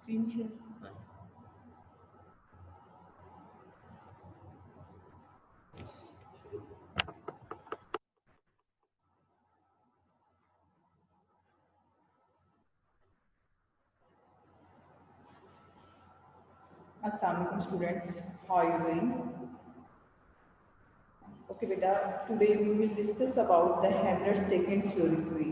screen share. Assalamu alaikum students, how are you doing? Okay beta, today we will discuss about the Hamlet second soliloquy.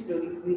soliloquy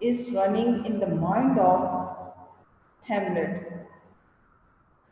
is running in the mind of Hamlet.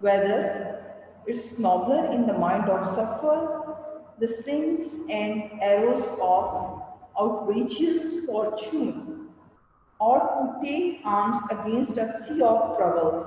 whether it's nobler in the mind of suffer the slings and arrows of outrageous fortune, or to take arms against a sea of troubles.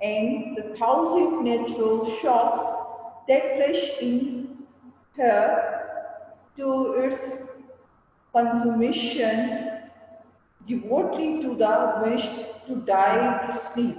and the thousand natural shocks that flash in her to its consummation, devotedly to the wish to die to sleep.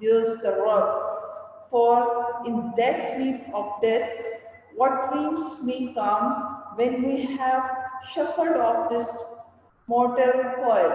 there's the rub, for in that sleep of death what dreams may come when we have shuffled off this mortal coil.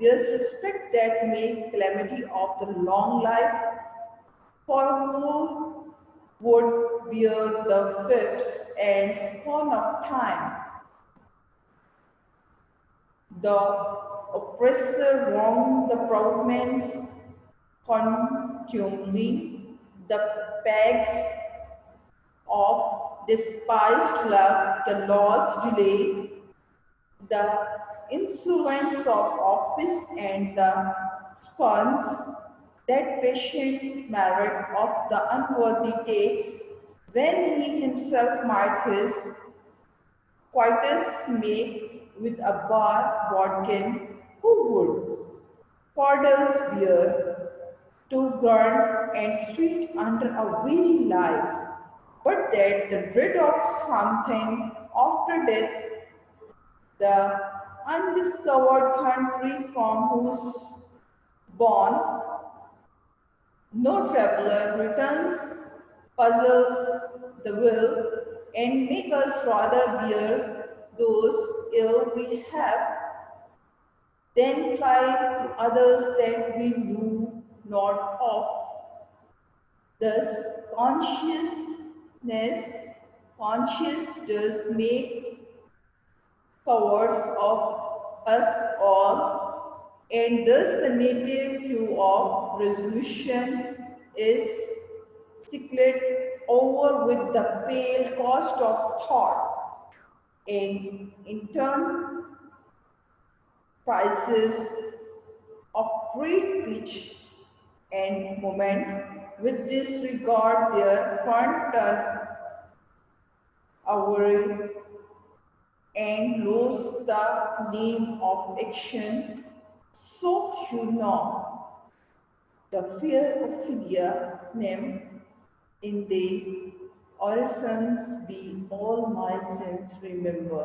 there's respect that make calamity of the long life, for who would bear the whips and scorn of time. The oppressor wronged the proud man's contumely, the pegs of despised love, the lost delay, the insolence of office, and the spurns that patient merit of the unworthy takes, when he himself might his quietus make with a bar bodkin, who would fordles beer to burn and sweet under a very life, but that the dread of something after death, the undiscovered country from whose born no traveler returns, puzzles the will, and make us rather bear those ill we have than fly to others that we knew not of. Thus, conscious does make cowards of us all, and thus the native hue of resolution is secret over with the pale cost of thought, and in turn prices of great pitch and moment with this regard their front turn awry and lose the name of action. Soft you know the fear of Philia name in the orisons be all my sins remember.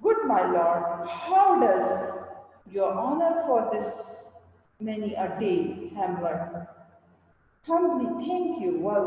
good my lord, how does your honor for this many a day, Hamlet? Humbly thank you, well,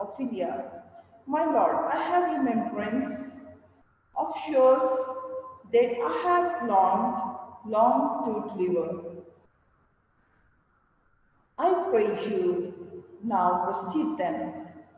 Ophelia, my lord, I have remembrance of shores that I have longed to deliver. I pray you now receive them.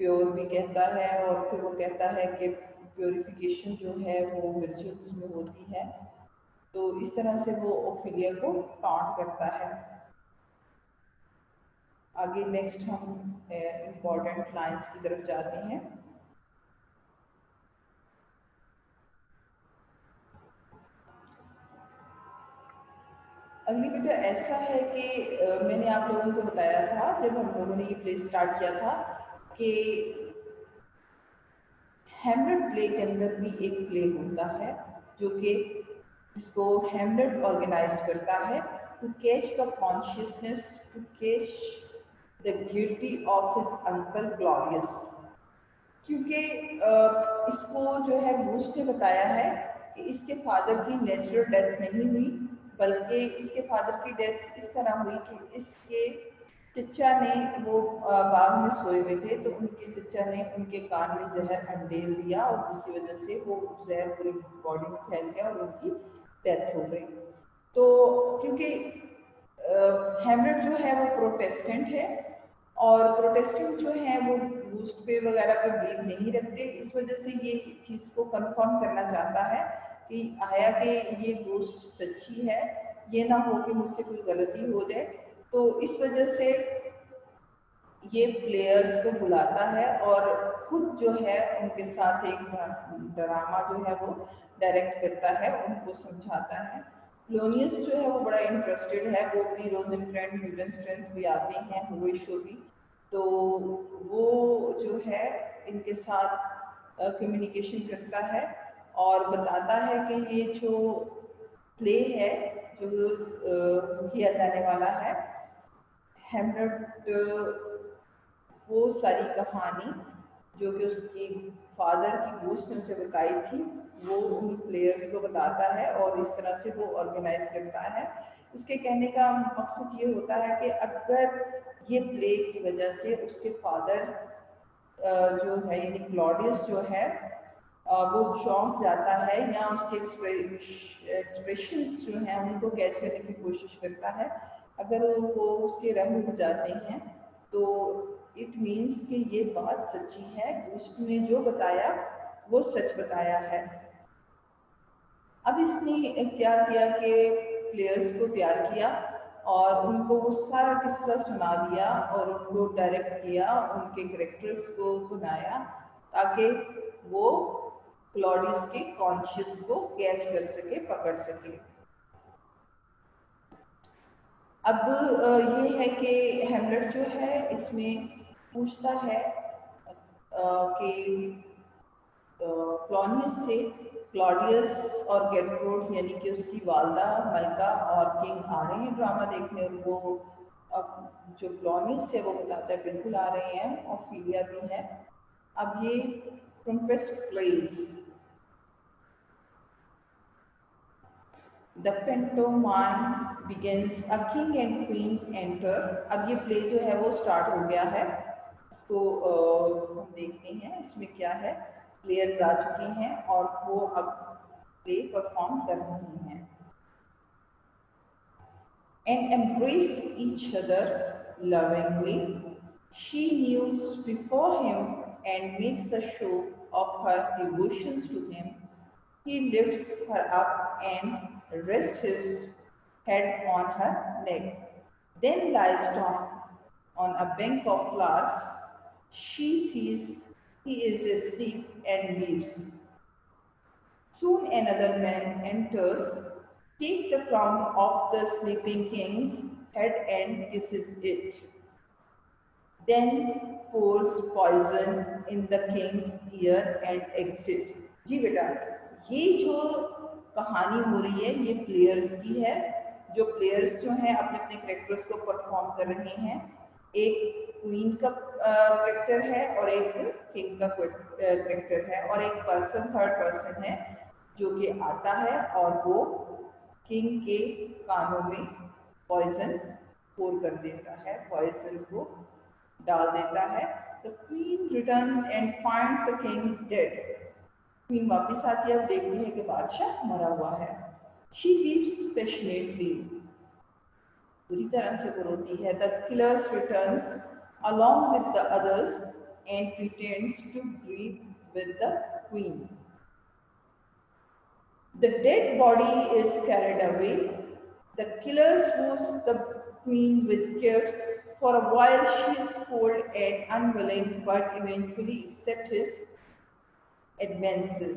Pure بھی کہتا ہے، اور پھر وہ کہتا ہے کہ purification جو ہے وہ ورجنس میں ہوتی ہے. تو اس طرح سے وہ اوفیلیا کو کاؤنٹ کرتا ہے. آگے نیکسٹ ہم امپورٹنٹ لائنس کی طرف جاتے ہیں. اگلی بیٹا ایسا ہے کہ میں نے آپ لوگوں کو بتایا تھا جب ہم لوگوں نے یہ پلے اسٹارٹ کیا تھا کہ ہیملٹ پلے کے اندر بھی ایک پلے ہوتا ہے جو کہ جس کو ہیملٹ آرگنائز کرتا ہے to catch the consciousness, to catch the guilty of his uncle Claudius. کیونکہ اس کو جو ہے گوسٹ نے بتایا ہے کہ اس کے فادر کی نیچرل ڈیتھ نہیں ہوئی، بلکہ اس کے فادر کی ڈیتھ اس طرح ہوئی کہ اس کے چچا نے، وہ باغ میں سوئے ہوئے تھے تو ان کے چچا نے ان کے کان میں زہر انڈیل دیا، اور جس کی وجہ سے وہ زہر پوری باڈی میں پھیل گیا اور ان کی ڈیتھ ہو گئی. تو کیونکہ ہیملٹ جو ہے وہ پروٹیسٹنٹ ہے، اور پروٹیسٹنٹ جو ہیں وہ گوسٹ پہ وغیرہ پہ بلیو نہیں رکھتے، اس وجہ سے یہ چیز کو کنفرم کرنا چاہتا ہے کہ آیا کہ یہ گوسٹ سچی ہے، یہ نہ ہو کہ مجھ سے کوئی غلطی ہو جائے. تو اس وجہ سے یہ پلیئرز کو بلاتا ہے اور خود جو ہے ان کے ساتھ ایک ڈرامہ جو ہے وہ ڈائریکٹ کرتا ہے، ان کو سمجھاتا ہے. کلونیس جو ہے وہ بڑا انٹرسٹڈ ہے، وہ بھی روزنکرینڈ، ہیوڈنسٹرینڈ بھی آتے ہیں ہوئے شو بھی. تو وہ جو ہے ان کے ساتھ کمیونیکیشن کرتا ہے اور بتاتا ہے کہ یہ جو پلے ہے جو کیا جانے والا ہے ہیملٹ، وہ ساری کہانی جو کہ اس کی فادر کی گوسٹ نے اسے بتائی تھی وہ ان پلیئرز کو بتاتا ہے اور اس طرح سے وہ آرگنائز کرتا ہے. اس کے کہنے کا مقصد یہ ہوتا ہے کہ اگر یہ پلے کی وجہ سے اس کے فادر جو ہے یعنی کلاڈیس جو ہے وہ چونک جاتا ہے یا اس کے ایکسپریشنز جو ہیں ان کو کیچ کرنے کی کوشش کرتا ہے، اگر وہ اس کے رنگ ہو جاتے ہیں تو اٹ مینس کہ یہ بات سچی ہے، گوسٹ نے جو بتایا وہ سچ بتایا ہے. اب اس نے کیا کیا کہ پلیئرز کو تیار کیا اور ان کو وہ سارا قصہ سنا دیا اور ان کو ڈائریکٹ کیا، ان کے کریکٹرز کو بنایا تاکہ وہ کلاڈیس کے کانشیس کو کیچ کر سکے، پکڑ سکے. اب یہ ہے کہ ہیملٹ جو ہے اس میں پوچھتا ہے کہ کلونیس سے کلاڈیس اور گیٹروڈ یعنی کہ اس کی والدہ ملکہ اور کنگ آ رہے ہیں ڈرامہ دیکھنے، ان کو اب جو کلونیس ہے وہ بتاتا ہے بالکل آ رہے ہیں، اوفیلیا بھی ہے. اب یہ ٹرمپسٹ please The pantomime begins. A king and queen enter. اب یہ پلے جو ہے وہ سٹارٹ ہو گیا ہے، اس کو ہم دیکھتے ہیں اس میں کیا ہے. پلیئرز آ چکے ہیں اور وہ اب پلے پرفارم کر رہے ہیں. And embrace each other lovingly. She kneels before him and makes a show of her devotions to him. He lifts her up and rests his head on her neck, then lies down on a bank of flowers. She sees he is asleep and leaves. Soon another man enters, takes the crown off the sleeping king's head and kisses it, then pours poison in the king's ear and exits. جی بیٹا، یہ جو کہانی ہو رہی ہے یہ players کی ہے، جو players جو ہیں اپنے اپنے کریکٹرز کو پرفارم کر رہے ہیں. ایک کوئین کا کریکٹر ہے اور ایک کنگ کا کریکٹر ہے اور ایک پرسن تھرڈ پرسن ہے جو کہ آتا ہے اور وہ کنگ کے کانوں میں پوائزن پور کر دیتا ہے، پوائزن کو ڈال دیتا ہے. The queen returns and finds the king dead. Queen واپس آتی ہے اور دیکھتی ہے کہ بادشاہ مرا ہوا ہے. She weeps passionately. پوری طرح سے وہ روتی ہے. The killers returns along with the others and pretends to breathe with the queen. The dead body is carried away. The killer swoons the queen with kisses. For a while she is cold and unwilling, but eventually accepts his advances.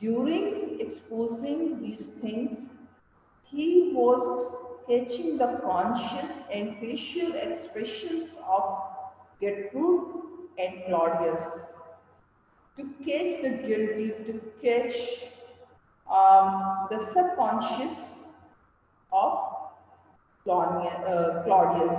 During exposing these things, he was catching the conscious and facial expressions of Gertrude and Claudius, to catch the guilty, to catch the subconscious of Claudius.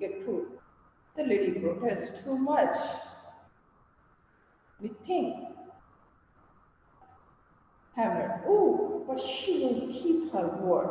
Gertrude, the lady protests too much. We think Hamlet, oh, but she will keep her word.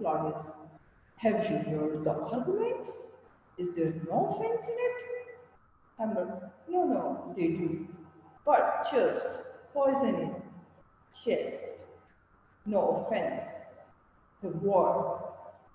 Claudius, have you heard the arguments? Is there no offense in it? Hamlet, no, they do, but just poison in chest. No offense. The war.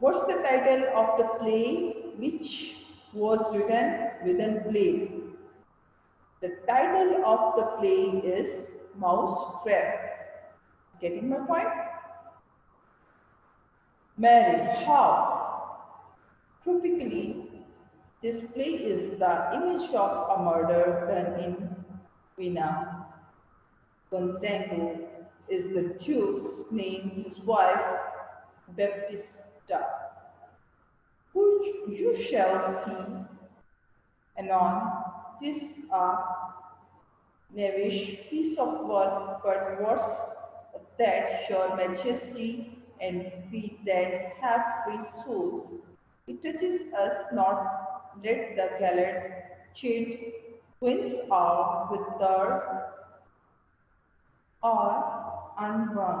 What's the title of the play which was written within play? The title of the play is Mouse Trap. Getting my point? Mary, how? Typically, this play is the image of a murder done in Vienna. Gonzago is the Duke's name, his wife, Baptista, who you shall see anon. This a knavish piece of work, but what's that, your majesty, and we that have free souls? It touches us not, let the gallant chant twins are with third or unborn.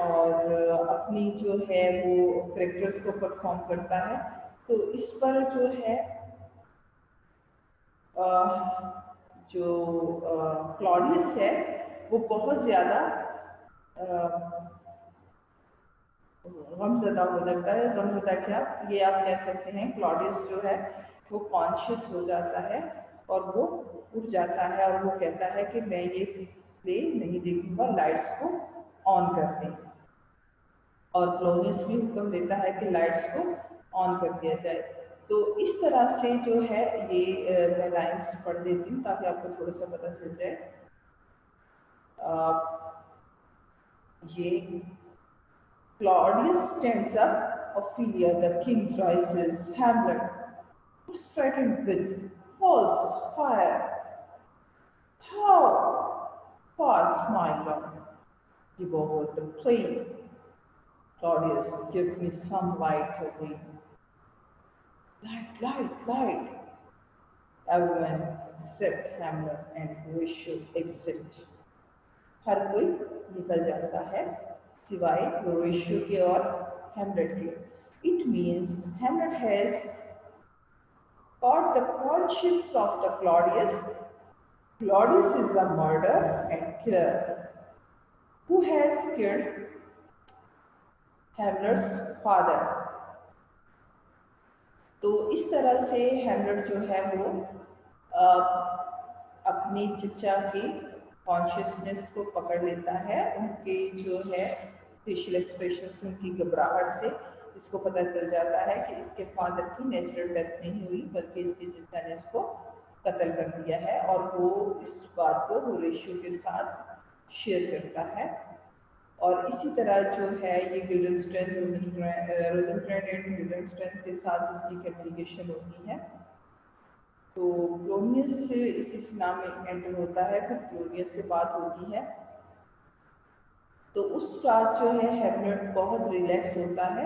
اور اپنی جو ہے وہ characters کو perform کرتا ہے. تو اس پر جو ہے جو کلاڈیس ہے وہ بہت زیادہ غمزدہ ہو جاتا ہے. غمزدہ کیا یہ آپ کہہ سکتے ہیں کلاڈیس جو ہے وہ کانشیس ہو جاتا ہے اور وہ اٹھ جاتا ہے اور وہ کہتا ہے کہ میں یہ پلے نہیں دیکھوں گا, لائٹس کو آن کر دیں. اور کلونس بھی حکم دیتا ہے کہ لائٹس کو آن کر دیا جائے. تو اس طرح سے جو ہے یہ میں لائنس پڑھ دیتی ہوں تاکہ آپ کو تھوڑا سا پتہ چل جائے. یہ Claudius stands up, Ophelia, the king rises, Hamlet is frightened with false fire. How fast, my lord? Give over the plain. Claudius, give me some light away. Light, light, light. Everyone except Hamlet and Horatio exit. ہر کوئی نکل جاتا ہے سوائے Horatio کے اور Hamlet کے. It means Hamlet has caught the conscience of the Claudius. Claudius is a murderer and killer who has killed Hamlet's father. تو اس طرح سے ہیملیٹ جو ہے وہ اپنی چچا کی کانشیسنیس کو پکڑ لیتا ہے. ان کی جو ہے فیشل ایکسپریشنس, ان کی گھبراہٹ سے اس کو پتہ چل جاتا ہے کہ اس کے فادر کی نیچرل ڈیتھ نہیں ہوئی بلکہ اس کے چچا نے اس کو قتل کر دیا ہے. اور وہ اس بات کو ہوریشیو کے ساتھ شیئر کرتا ہے. اور اسی طرح جو ہے یہ گلڈنسٹن روزنکرینڈ اینڈ گلڈنسٹن کے ساتھ اس کی کمیونیکیشن ہوتی ہے. تو کلونیس سے اس سلسلہ میں انٹر ہوتا ہے, پھر کلونیس سے بات ہوتی ہے. تو اس رات جو ہے ہیملیٹ بہت ریلیکس ہوتا ہے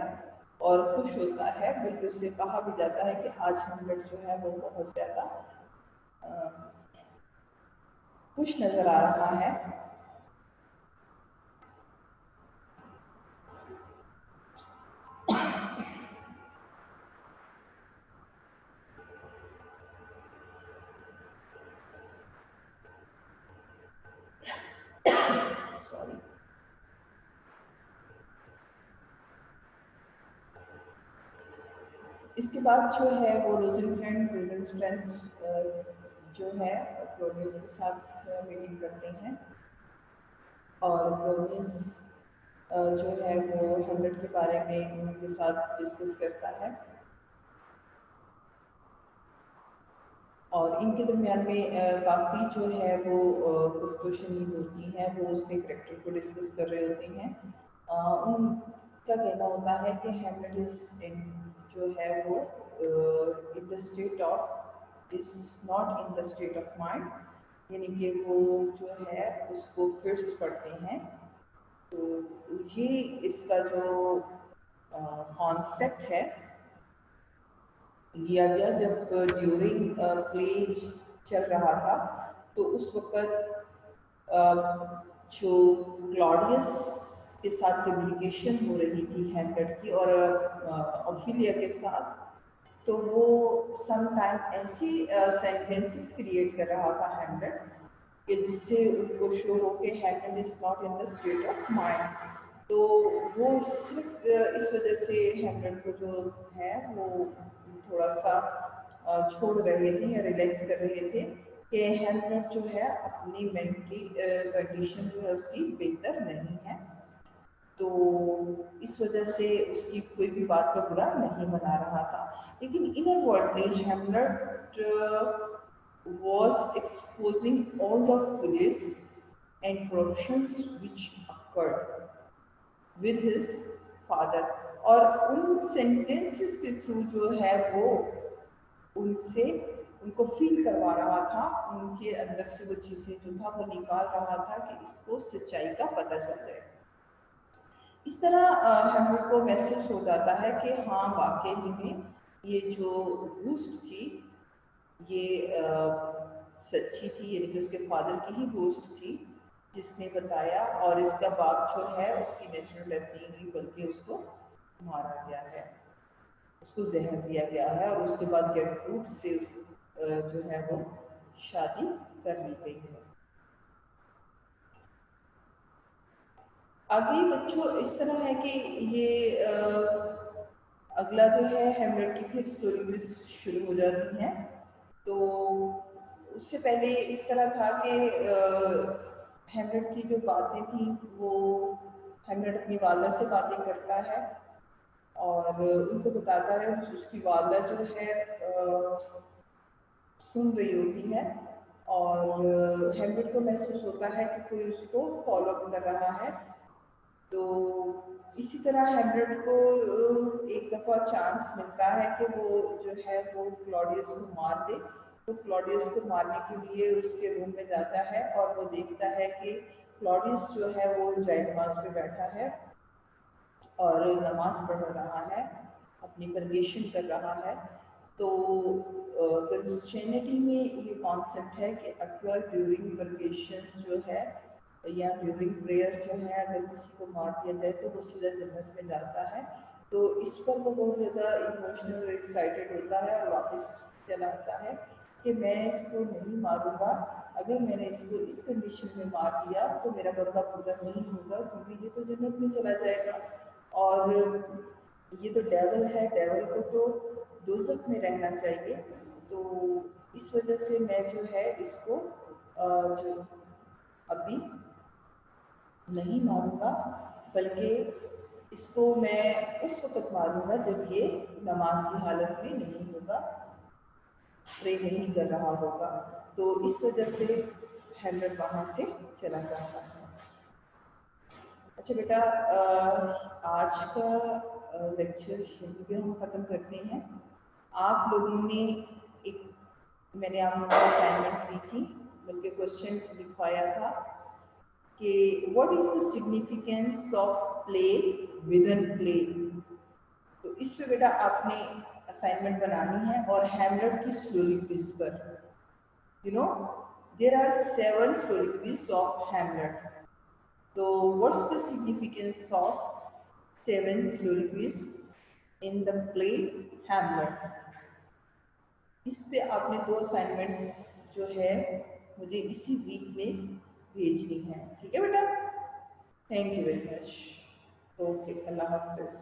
اور خوش ہوتا ہے, بلکہ اسے کہا بھی جاتا ہے کہ آج ہیملیٹ جو ہے وہ بہت زیادہ خوش نظر آ رہا ہے. اس کے بعد جو ہے وہ روزنکرینڈ گلڈنسٹن جو ہے کلونیس کے ساتھ میٹنگ کرتے ہیں اور کلونیس جو ہے وہ ہیملیٹ کے بارے میں ان کے ساتھ ڈسکس کرتا ہے. اور ان کے درمیان میں کافی جو ہے وہ گفتگو ہوتی ہیں, وہ اس کے کریکٹر کو ڈسکس کر رہے ہوتے ہیں. ان کا کہنا ہوتا ہے کہ ہیملیٹ جو ہے وہ in the state of is not in the state of mind, یعنی کہ وہ جو ہے اس کو فٹس پڑھتے ہیں. تو یہ اس کا جو کانسیپٹ ہے لیا گیا جب ڈیورنگ پلے چل رہا تھا. تو اس وقت جو کلاڈیس کے ساتھ کمیونیکیشن ہو رہی تھی ہیملیٹ کی اور اوفیلیا کے ساتھ, تو وہ سم ٹائم ایسی سینٹینسز کریٹ کر رہا تھا ہیملیٹ کہ جس سے ان کو شو ہو کہ Hamlet is not in the state of mind. تو وہ صرف اس وجہ سے ہیملیٹ کو جو ہے وہ تھوڑا سا چھوڑ رہے تھے یا ریلیکس کر رہے تھے کہ ہیملیٹ جو ہے اپنی مینٹلی کنڈیشن جو ہے اس کی بہتر نہیں ہے. تو اس وجہ سے اس کی کوئی بھی بات کا برا نہیں منا رہا تھا. لیکن inner worldly Hamlet was exposing all the follies and corruptions which occurred with his father. اور ان سینٹینسز کے تھرو جو ہے وہ ان سے ان کو فیل کروا رہا تھا, ان کے اندر سے وہ چیزیں جو تھا وہ نکال رہا تھا کہ اس کو سچائی کا پتہ چل جائے. اس طرح ہیملیٹ کو محسوس ہو جاتا ہے کہ ہاں واقعی میں یہ جو گھوسٹ تھی یہ سچی تھی, یعنی کہ اس کے فادر کی ہی گھوسٹ تھی جس نے بتایا اور اس کا باپ جو ہے اس کی نیچرل ڈیتھ نہیں ہوئی بلکہ اس کو مارا گیا ہے، اس کو زہر دیا گیا ہے اور اس کے بعد گیٹروڈ سے جو ہے وہ شادی کر لی گئی ہے۔ آگے بچوں اس طرح ہے کہ یہ اگلا جو ہے ہیملیٹ کی پھر اسٹوری شروع ہو جاتی ہیں۔ تو اس سے پہلے اس طرح تھا کہ ہیملیٹ کی جو باتیں تھیں وہ ہیملیٹ اپنی والدہ سے باتیں کرتا ہے اور ان کو بتاتا ہے، اس کی والدہ جو ہے سن رہی ہوتی ہے اور ہیملیٹ کو محسوس ہوتا ہے کہ کوئی اس کو فالو اپ کر رہا ہے۔ تو اسی طرح ہیملیٹ کو ایک دفعہ چانس ملتا ہے کہ وہ جو ہے وہ کلاڈیوس کو مار دے، تو کلاڈیوس کو مارنے کے لیے اس کے روم میں جاتا ہے اور وہ دیکھتا ہے کہ کلاڈیوس جو ہے وہ جائے نماز پہ بیٹھا ہے اور نماز پڑھ رہا ہے، اپنی پرگیشن کر رہا ہے۔ تو کرسچینٹی میں یہ کانسیپٹ ہے کہ اکثر ڈیورنگ پرگیشن جو ہے یا ڈیورنگ پریئر جو ہے اگر کسی کو مار دیا جائے تو وہ سیدھا جنت میں جاتا ہے۔ تو اس پر وہ بہت زیادہ ایموشنل اور ایکسائٹیڈ ہوتا ہے اور واپس چلا آتا ہے کہ میں اس کو نہیں ماروں گا، اگر میں نے اس کو اس کنڈیشن میں مار دیا تو میرا بدلہ پورا نہیں ہوگا کیونکہ یہ تو جنت میں چلا جائے گا اور یہ تو ڈیول ہے، ڈیول کو تو دوزخ میں رہنا چاہیے۔ تو اس وجہ سے میں جو ہے اس کو جو ابھی نہیں ماروں گا بلکہ اس کو میں اس وقت ماروں گا جب یہ نماز کی حالت میں نہیں ہوگا، پرے نہیں کر رہا ہوگا۔ تو اس وجہ سے ہیملیٹ وہاں سے چلا جاتا ہے۔ اچھا بیٹا، آج کا لیکچر یہیں پہ ہم ختم کرتے ہیں۔ آپ لوگوں نے ایک میں نے آپ کو اسائنمنٹس دی تھی بلکہ کوشچن لکھوایا تھا کہ what is the significance of play within play. تو اس پہ بیٹا آپ نے اسائنمنٹ بنانی ہے اور ہیملیٹ کی سلولیکویز پر، you know there are 7 soliloquies of Hamlet. So what's the significance of 7 soliloquies in the play Hamlet؟ اس پہ آپ نے 2 اسائنمنٹس جو ہے مجھے اسی ویک میں بھیجنی ہے، ٹھیک ہے بیٹا؟ Thank you very much, okay, اللہ حافظ۔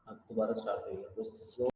اب دوبارہ اسٹارٹ ہوئی ہے